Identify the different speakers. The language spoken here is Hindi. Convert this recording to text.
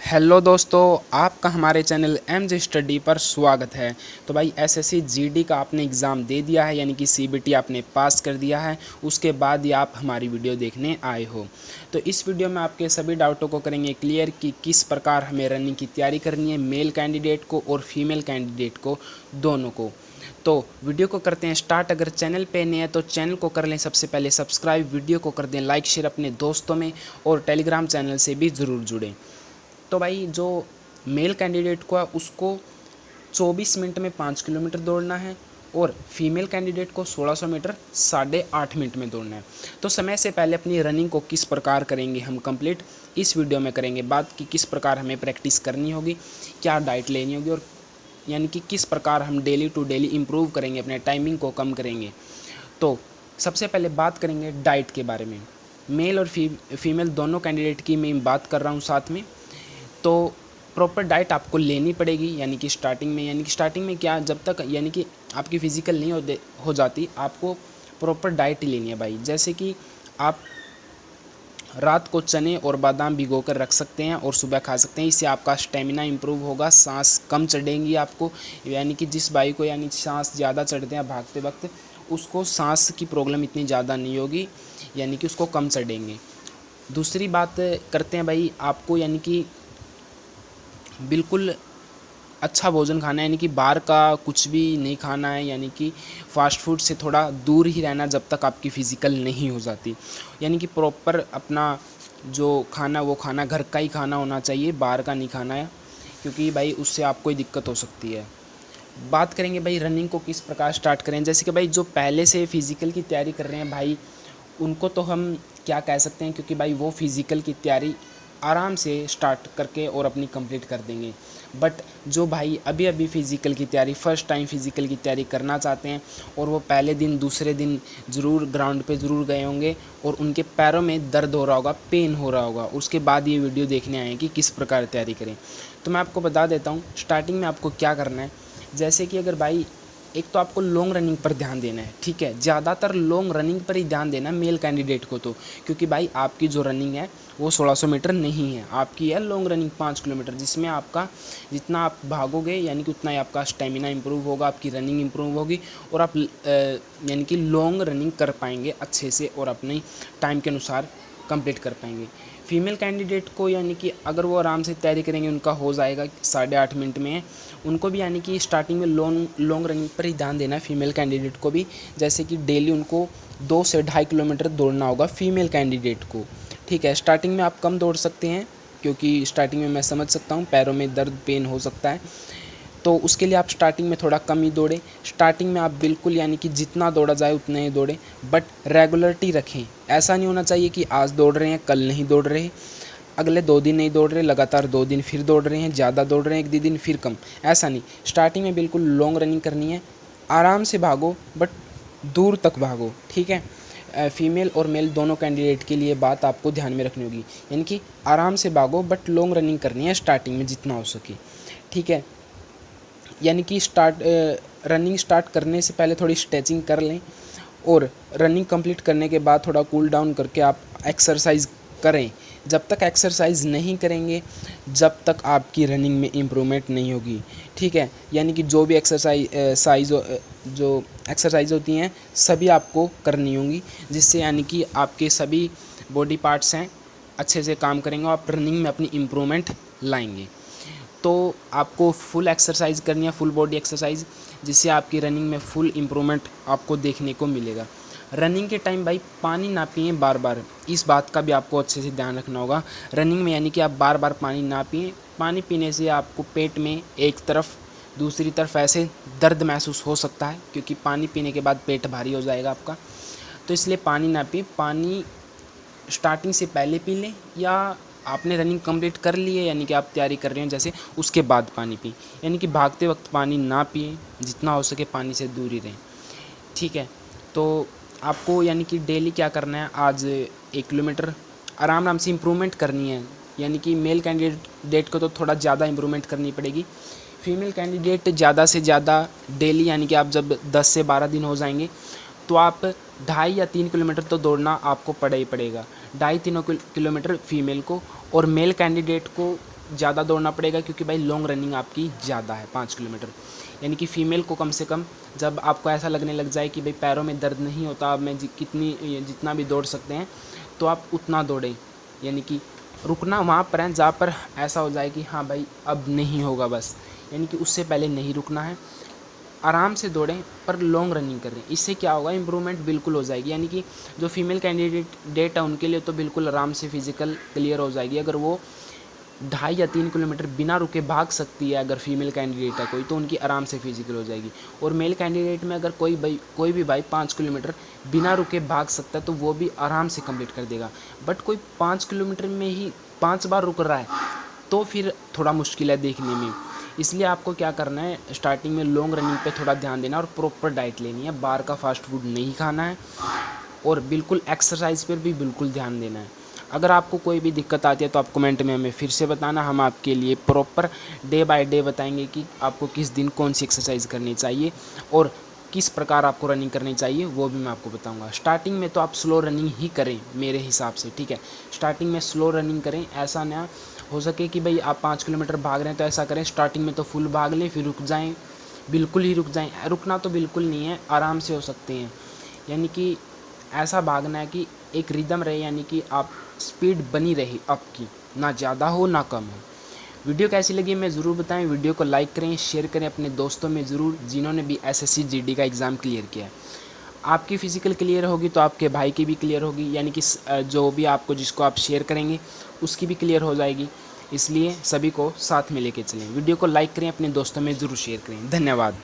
Speaker 1: हेलो दोस्तों, आपका हमारे चैनल एमजे स्टडी पर स्वागत है। तो भाई एसएससी जीडी का आपने एग्ज़ाम दे दिया है, यानी कि सीबीटी आपने पास कर दिया है। उसके बाद ही आप हमारी वीडियो देखने आए हो। तो इस वीडियो में आपके सभी डाउटों को करेंगे क्लियर कि किस प्रकार हमें रनिंग की तैयारी करनी है, मेल कैंडिडेट को और फीमेल कैंडिडेट को, दोनों को। तो वीडियो को करते हैं स्टार्ट। अगर चैनल पे नए हैं तो चैनल को कर लें सबसे पहले सब्सक्राइब, वीडियो को कर दें लाइक शेयर अपने दोस्तों में, और टेलीग्राम चैनल से भी ज़रूर जुड़ें। तो भाई जो मेल कैंडिडेट को है उसको 24 मिनट में 5 किलोमीटर दौड़ना है, और फीमेल कैंडिडेट को 1600 मीटर 8.5 मिनट में दौड़ना है। तो समय से पहले अपनी रनिंग को किस प्रकार करेंगे हम कंप्लीट, इस वीडियो में करेंगे बात कि किस प्रकार हमें प्रैक्टिस करनी होगी, क्या डाइट लेनी होगी, और यानी कि किस प्रकार हम डेली टू डेली इम्प्रूव करेंगे, अपने टाइमिंग को कम करेंगे। तो सबसे पहले बात करेंगे डाइट के बारे में। मेल और फीमेल दोनों कैंडिडेट की मैं बात कर रहा हूँ साथ में। तो प्रॉपर डाइट आपको लेनी पड़ेगी, यानी कि स्टार्टिंग में क्या, जब तक यानी कि आपकी फ़िज़िकल नहीं हो जाती, आपको प्रॉपर डाइट ही लेनी है भाई। जैसे कि आप रात को चने और बादाम भिगो कर रख सकते हैं और सुबह खा सकते हैं। इससे आपका स्टेमिना इंप्रूव होगा, सांस कम चढ़ेंगी आपको। यानी कि जिस भाई को यानी सांस ज़्यादा चढ़ते हैं भागते वक्त, उसको सांस की प्रॉब्लम इतनी ज़्यादा नहीं होगी, यानी कि उसको कम चढ़ेंगे। दूसरी बात करते हैं भाई, आपको यानी कि बिल्कुल अच्छा भोजन खाना है, यानी कि बाहर का कुछ भी नहीं खाना है, यानी कि फ़ास्ट फूड से थोड़ा दूर ही रहना जब तक आपकी फ़िज़िकल नहीं हो जाती। यानी कि प्रॉपर अपना जो खाना वो खाना घर का ही खाना होना चाहिए, बाहर का नहीं खाना है, क्योंकि भाई उससे आपको ही दिक्कत हो सकती है। बात करेंगे भाई रनिंग को किस प्रकार स्टार्ट करें। जैसे कि भाई जो पहले से फ़िज़िकल की तैयारी कर रहे हैं भाई, उनको तो हम क्या कह सकते हैं, क्योंकि भाई वो फ़िज़िकल की तैयारी आराम से स्टार्ट करके और अपनी कंप्लीट कर देंगे। बट जो भाई अभी अभी फ़िज़िकल की तैयारी, फ़र्स्ट टाइम फ़िज़िकल की तैयारी करना चाहते हैं, और वो पहले दिन दूसरे दिन ज़रूर ग्राउंड पे ज़रूर गए होंगे, और उनके पैरों में दर्द हो रहा होगा, पेन हो रहा होगा, उसके बाद ये वीडियो देखने आए हैं कि किस प्रकार तैयारी करें। तो मैं आपको बता देता हूँ स्टार्टिंग में आपको क्या करना है। जैसे कि अगर भाई एक तो आपको लॉन्ग रनिंग पर ध्यान देना है, ठीक है, ज़्यादातर लॉन्ग रनिंग पर ही ध्यान देना मेल कैंडिडेट को। तो क्योंकि भाई आपकी जो रनिंग है वो 1600 मीटर नहीं है, आपकी है लॉन्ग रनिंग 5 किलोमीटर, जिसमें आपका जितना आप भागोगे यानी कि उतना ही आपका स्टेमिना इंप्रूव होगा, आपकी रनिंग इंप्रूव होगी, और आप यानी कि लॉन्ग रनिंग कर पाएंगे अच्छे से, और अपने टाइम के अनुसार कंप्लीट कर पाएंगे। फीमेल कैंडिडेट को यानी कि अगर वो आराम से तैयारी करेंगे, उनका हो जाएगा 8.5 मिनट में। उनको भी यानी कि स्टार्टिंग में लॉन्ग रनिंग पर ही ध्यान देना है फीमेल कैंडिडेट को भी। जैसे कि डेली उनको 2 से 2.5 किलोमीटर दौड़ना होगा फीमेल कैंडिडेट को, ठीक है। स्टार्टिंग में आप कम दौड़ सकते हैं, क्योंकि स्टार्टिंग में मैं समझ सकता हूँ पैरों में दर्द पेन हो सकता है, तो उसके लिए आप स्टार्टिंग में थोड़ा कम ही दौड़ें। स्टार्टिंग में आप बिल्कुल यानी कि जितना दौड़ा जाए उतना ही दौड़ें, बट रेगुलरिटी रखें। ऐसा नहीं होना चाहिए कि आज दौड़ रहे हैं कल नहीं दौड़ रहे, अगले 2 दिन नहीं दौड़ रहे, लगातार 2 दिन फिर दौड़ रहे हैं, ज़्यादा दौड़ रहे हैं 1 दिन फिर कम, ऐसा नहीं। स्टार्टिंग में बिल्कुल लॉन्ग रनिंग करनी है, आराम से भागो बट दूर तक भागो, ठीक है। फीमेल और मेल दोनों कैंडिडेट के लिए बात आपको ध्यान में रखनी होगी, यानी कि आराम से भागो बट लॉन्ग रनिंग करनी है स्टार्टिंग में जितना हो सके, ठीक है। यानी कि रनिंग स्टार्ट करने से पहले थोड़ी स्ट्रेचिंग कर लें, और रनिंग कंप्लीट करने के बाद थोड़ा कूल डाउन करके आप एक्सरसाइज करें। जब तक एक्सरसाइज नहीं करेंगे जब तक आपकी रनिंग में इम्प्रूवमेंट नहीं होगी, ठीक है। यानी कि जो भी जो एक्सरसाइज होती हैं सभी आपको करनी होंगी, जिससे यानी कि आपके सभी बॉडी पार्ट्स हैं अच्छे से काम करेंगे, और आप रनिंग में अपनी इम्प्रूवमेंट लाएंगे। तो आपको फुल एक्सरसाइज करनी है, फुल बॉडी एक्सरसाइज, जिससे आपकी रनिंग में फुल इम्प्रूवमेंट आपको देखने को मिलेगा। रनिंग के टाइम भाई पानी ना पिएं बार बार, इस बात का भी आपको अच्छे से ध्यान रखना होगा रनिंग में, यानी कि आप बार बार पानी ना पिएं। पानी पीने से आपको पेट में एक तरफ दूसरी तरफ ऐसे दर्द महसूस हो सकता है, क्योंकि पानी पीने के बाद पेट भारी हो जाएगा आपका। तो इसलिए पानी ना पिएं। पानी स्टार्टिंग से पहले पी लें, या आपने रनिंग कंप्लीट कर ली है यानी कि आप तैयारी कर रहे हैं जैसे, उसके बाद पानी पिए। यानी कि भागते वक्त पानी ना पिए, जितना हो सके पानी से दूर ही रहें, ठीक है। तो आपको यानी कि डेली क्या करना है, आज 1 किलोमीटर आराम आराम से इम्प्रूवमेंट करनी है। यानी कि मेल कैंडिडेट को तो थोड़ा ज़्यादा इम्प्रूवमेंट करनी पड़ेगी, फीमेल कैंडिडेट ज़्यादा से ज़्यादा डेली, यानी कि आप जब 10 से 12 दिन हो जाएंगे तो आप 2.5 या 3 किलोमीटर तो दौड़ना आपको पड़ा ही पड़ेगा। 2.5-3 किलोमीटर फीमेल को, और मेल कैंडिडेट को ज़्यादा दौड़ना पड़ेगा क्योंकि भाई लॉन्ग रनिंग आपकी ज़्यादा है 5 किलोमीटर। यानी कि फ़ीमेल को कम से कम जब आपको ऐसा लगने लग जाए कि भाई पैरों में दर्द नहीं होता, अब मैं जितना भी दौड़ सकते हैं, तो आप उतना दौड़ें। यानी कि रुकना वहाँ पर है जहाँ पर ऐसा हो जाए कि हाँ भाई अब नहीं होगा बस, यानी कि उससे पहले नहीं रुकना है। आराम से दौड़ें पर लॉन्ग रनिंग करें। इससे क्या होगा, इम्प्रूवमेंट बिल्कुल हो जाएगी। यानी कि जो फीमेल कैंडिडेट है उनके लिए तो बिल्कुल आराम से फिज़िकल क्लियर हो जाएगी। अगर वो 2.5 या 3 किलोमीटर बिना रुके भाग सकती है, अगर फीमेल कैंडिडेट है कोई, तो उनकी आराम से फिजिकल हो जाएगी। और मेल कैंडिडेट में अगर कोई भी भाई 5 किलोमीटर बिना रुके भाग सकता है तो वो भी आराम से कंप्लीट कर देगा। बट कोई 5 किलोमीटर में ही 5 बार रुक रहा है तो फिर थोड़ा मुश्किल है देखने में। इसलिए आपको क्या करना है, स्टार्टिंग में लॉन्ग रनिंग पे थोड़ा ध्यान देना और प्रॉपर डाइट लेनी है। बाहर का फास्ट फूड नहीं खाना है और बिल्कुल एक्सरसाइज पर भी बिल्कुल ध्यान देना है। अगर आपको कोई भी दिक्कत आती है तो आप कमेंट में हमें फिर से बताना, हम आपके लिए प्रॉपर डे बाय डे बताएंगे कि आपको किस दिन कौन सी एक्सरसाइज करनी चाहिए और किस प्रकार आपको रनिंग करनी चाहिए, वो भी मैं आपको बताऊंगा। स्टार्टिंग में तो आप स्लो रनिंग ही करें मेरे हिसाब से, ठीक है। स्टार्टिंग में स्लो रनिंग करें, ऐसा ना हो सके कि भाई आप 5 किलोमीटर भाग रहे हैं तो ऐसा करें स्टार्टिंग में तो फुल भाग लें फिर रुक जाएँ, बिल्कुल ही रुक जाएँ। रुकना तो बिल्कुल नहीं है, आराम से हो सकते हैं। यानी कि ऐसा भागना है कि एक रिदम रहे, यानी कि आप स्पीड बनी रही आपकी, ना ज़्यादा हो ना कम हो। वीडियो कैसी लगी मैं ज़रूर बताएं। वीडियो को लाइक करें, शेयर करें अपने दोस्तों में ज़रूर जिन्होंने भी SSC GD का एग्ज़ाम क्लियर किया है। आपकी फ़िज़िकल क्लियर होगी तो आपके भाई की भी क्लियर होगी, यानी कि जो भी आपको जिसको आप शेयर करेंगे उसकी भी क्लियर हो जाएगी। इसलिए सभी को साथ में लेके चलें। वीडियो को लाइक करें, अपने दोस्तों में ज़रूर शेयर करें। धन्यवाद।